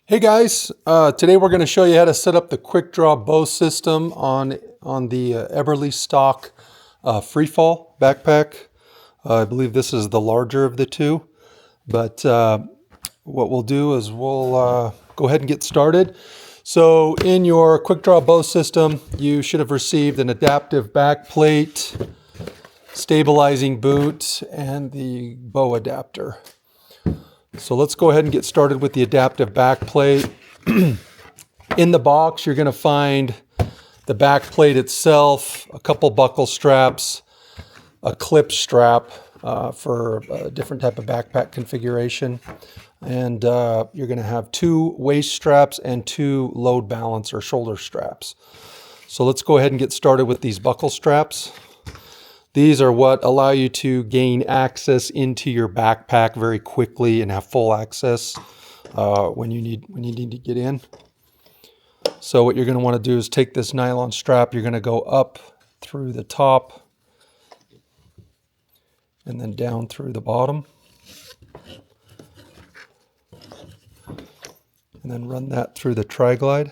Hey guys, today we're going to show you how to set up the quick draw bow system on the Eberlestock Freefall backpack. I believe this is the larger of the two, but what we'll do is we'll go ahead and get started. So in your quick draw bow system, you should have received an adaptive back plate, stabilizing boot, and the bow adapter. So let's go ahead and get started with the adaptive back plate. In the box, you're going to find the back plate itself, a couple buckle straps, a clip strap for a different type of backpack configuration, and you're going to have 2 waist straps and 2 load balance or shoulder straps. So let's go ahead and get started with these buckle straps. These are what allow you to gain access into your backpack very quickly and have full access when you need to get in. So what you're going to want to do is take this nylon strap. You're going to go up through the top and then down through the bottom, and then run that through the tri-glide.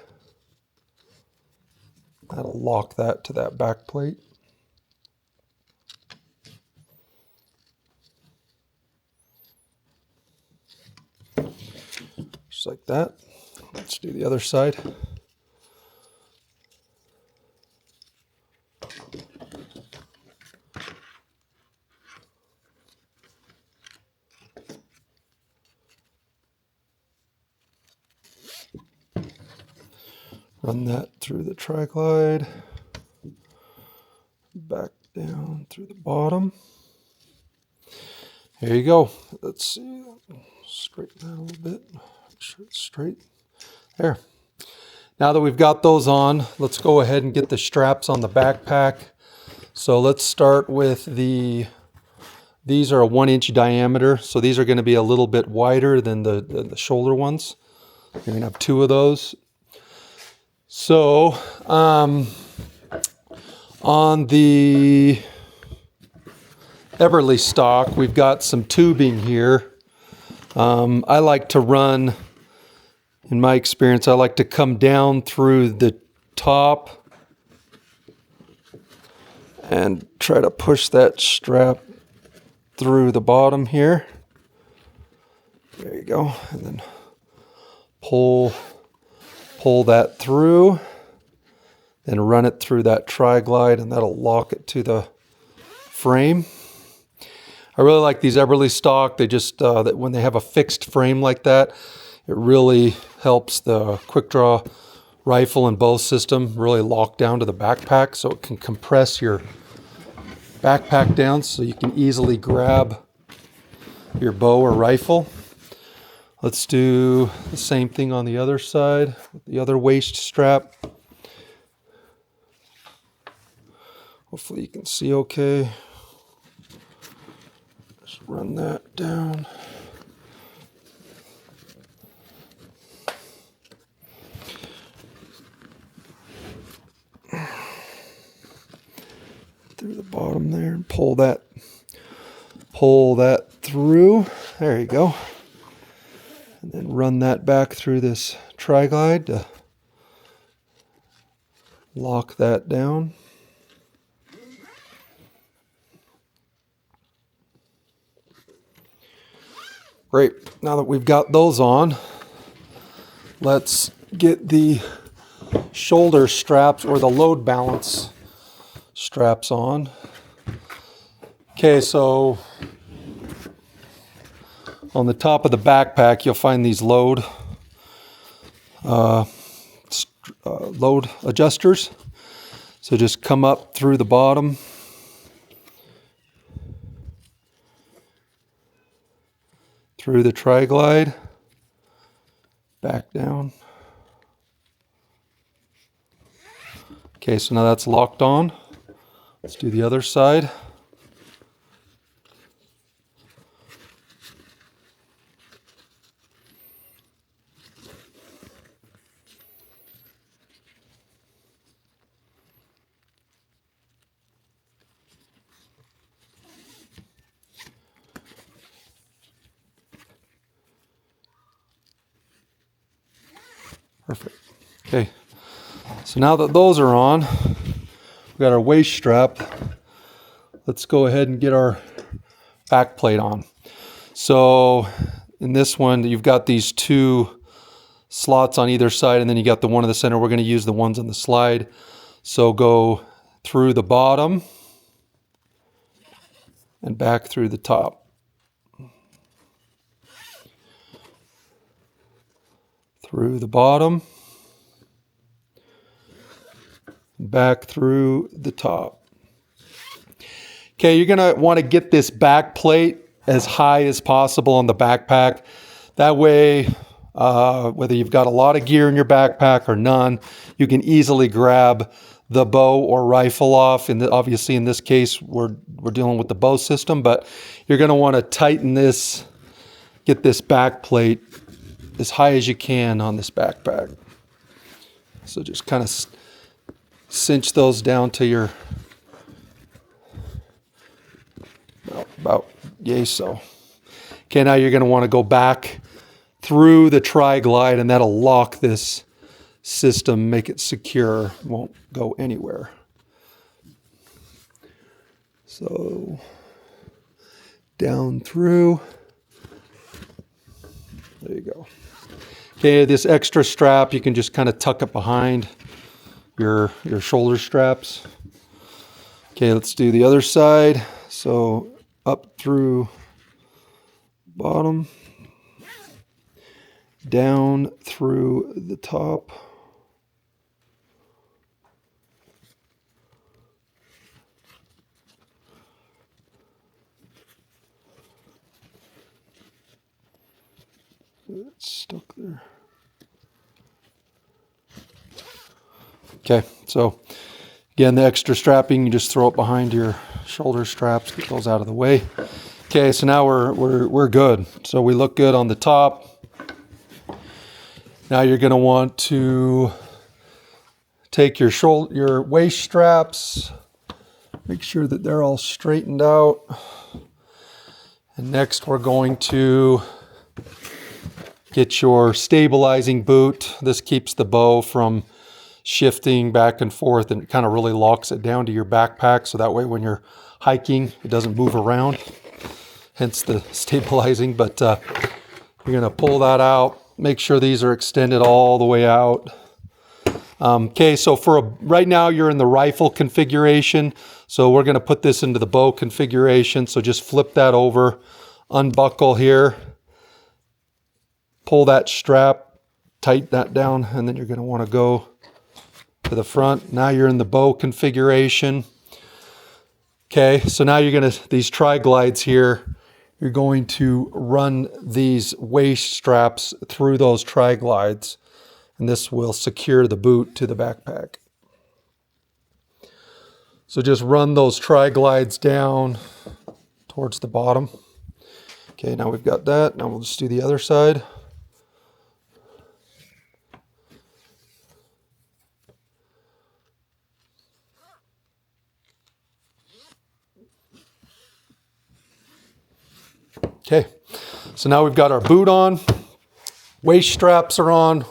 That'll lock that to that back plate. Just like that. Let's do the other side. Run that through the tri-glide, back down through the bottom. There you go. Let's see. Straighten that a little bit. Make sure it's straight. There. Now that we've got those on, let's go ahead and get the straps on the backpack. So let's start with these are a 1-inch diameter. So these are going to be a little bit wider than the shoulder ones. You're going to have 2 of those. So on the Eberlestock, we've got some tubing here. I like to run, in my experience, I like to come down through the top and try to push that strap through the bottom here. There you go. And then pull that through, then run it through that tri-glide, and that'll lock it to the frame. I really like these Eberlestock. They just, that when they have a fixed frame like that, it really helps the quick draw rifle and bow system really lock down to the backpack, so it can compress your backpack down so you can easily grab your bow or rifle. Let's do the same thing on the other side with the other waist strap. Hopefully you can see okay. Just run that down. Through the bottom there and pull that through. There you go. And then run that back through this tri-glide to lock that down. Great. Now that we've got those on, let's get the shoulder straps or the load balance straps on. Okay, so on the top of the backpack, you'll find these load adjusters. So just come up through the bottom, through the tri-glide, back down. Okay, so now that's locked on. Let's do the other side. Perfect. Okay. So now that those are on, we've got our waist strap. Let's go ahead and get our back plate on. So in this one, you've got these two slots on either side, and then you got the one in the center. We're going to use the ones on the slide. So go through the bottom and back through the top. Through the bottom, back through the top. Okay, you're going to want to get this back plate as high as possible on the backpack. That way, whether you've got a lot of gear in your backpack or none, you can easily grab the bow or rifle off. And obviously in this case, we're dealing with the bow system, but you're going to want to tighten this, get this back plate as high as you can on this backpack. So just kind of cinch those down to your about yay so. Okay, now you're going to want to go back through the tri-glide, and that'll lock this system, make it secure, won't go anywhere. So down through, there you go. Okay, this extra strap, you can just kind of tuck it behind your shoulder straps. Okay, let's do the other side. So up through bottom, down through the top. It's stuck there. Okay, so again, the extra strapping, you just throw it behind your shoulder straps, get those out of the way. Okay, so now we're good. So we look good on the top. Now you're going to want to take your waist straps, make sure that they're all straightened out. And next we're going to get your stabilizing boot. This keeps the bow from shifting back and forth, and it kind of really locks it down to your backpack, so that way when you're hiking it doesn't move around, hence the stabilizing. But you're going to pull that out, make sure these are extended all the way out. Okay, so right now you're in the rifle configuration, so we're going to put this into the bow configuration. So just flip that over, unbuckle here, pull that strap, tighten that down, and then you're going to want to go to the front. Now you're in the bow configuration. Okay, so now you're going to, these tri-glides here, you're going to run these waist straps through those tri-glides, and this will secure the boot to the backpack. So just run those tri-glides down towards the bottom. Okay, now we've got that. Now we'll just do the other side. Okay, so now we've got our boot on, waist straps are on,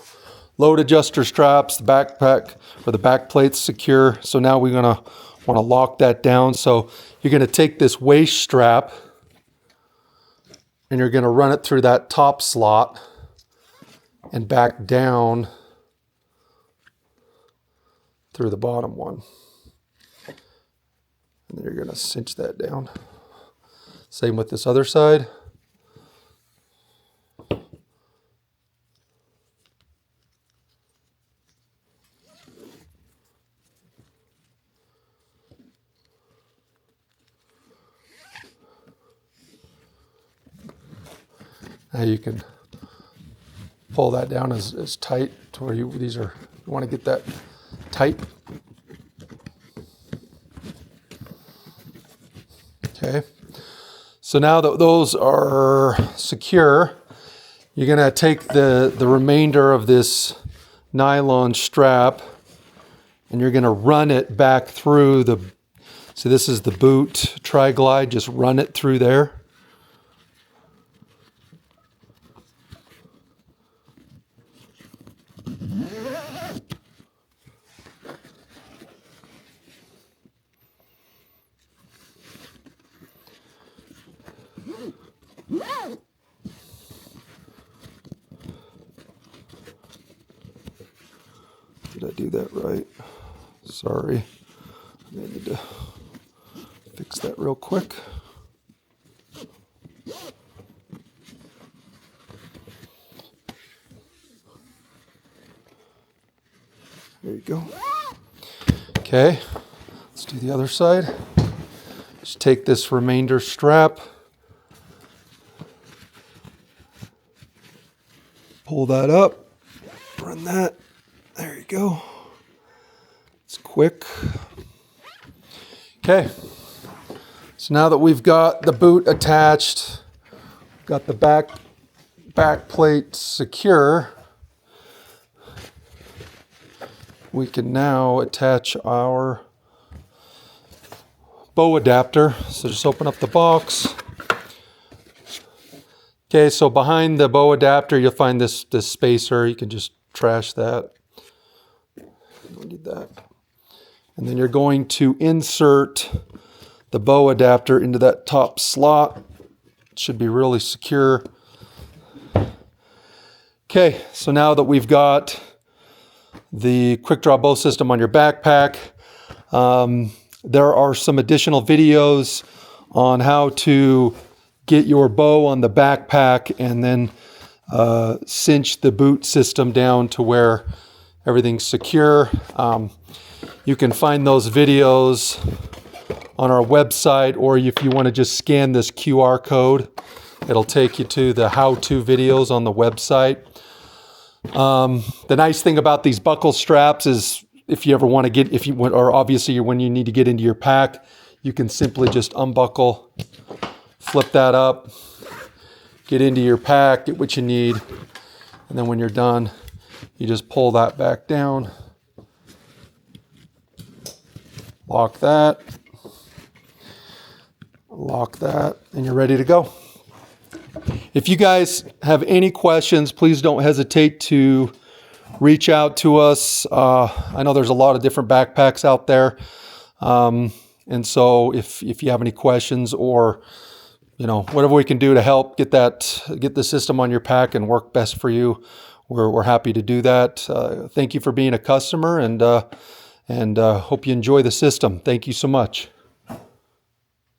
load adjuster straps, the backpack or the back plate's secure. So now we're going to want to lock that down. So you're going to take this waist strap and you're going to run it through that top slot and back down through the bottom one. And then you're going to cinch that down. Same with this other side. Now you can pull that down as tight to where you want to get that tight. Okay. So now that those are secure, you're going to take the remainder of this nylon strap and you're going to run it back through so this is the boot tri-glide, just run it through there. Did I do that right? Sorry. I need to fix that real quick. There you go. Okay, let's do the other side. Just take this remainder strap, pull that up, run that. There you go. It's quick. Okay, so now that we've got the boot attached, got the back plate secure, we can now attach our bow adapter. So just open up the box. Okay, so behind the bow adapter, you'll find this spacer. You can just trash that. Don't need that. And then you're going to insert the bow adapter into that top slot. It should be really secure. Okay, so now that we've got the quick draw bow system on your backpack, there are some additional videos on how to get your bow on the backpack and then cinch the boot system down to where everything's secure. You can find those videos on our website, or if you want to just scan this QR code, it'll take you to the how-to videos on the website. The nice thing about these buckle straps is if you ever want to get, or obviously when you need to get into your pack, you can simply just unbuckle, flip that up, get into your pack, get what you need, and then when you're done, you just pull that back down, lock that, and you're ready to go. If you guys have any questions, please don't hesitate to reach out to us. I know there's a lot of different backpacks out there. And so if you have any questions, or whatever we can do to help get the system on your pack and work best for you, we're happy to do that. Thank you for being a customer, and hope you enjoy the system. Thank you so much.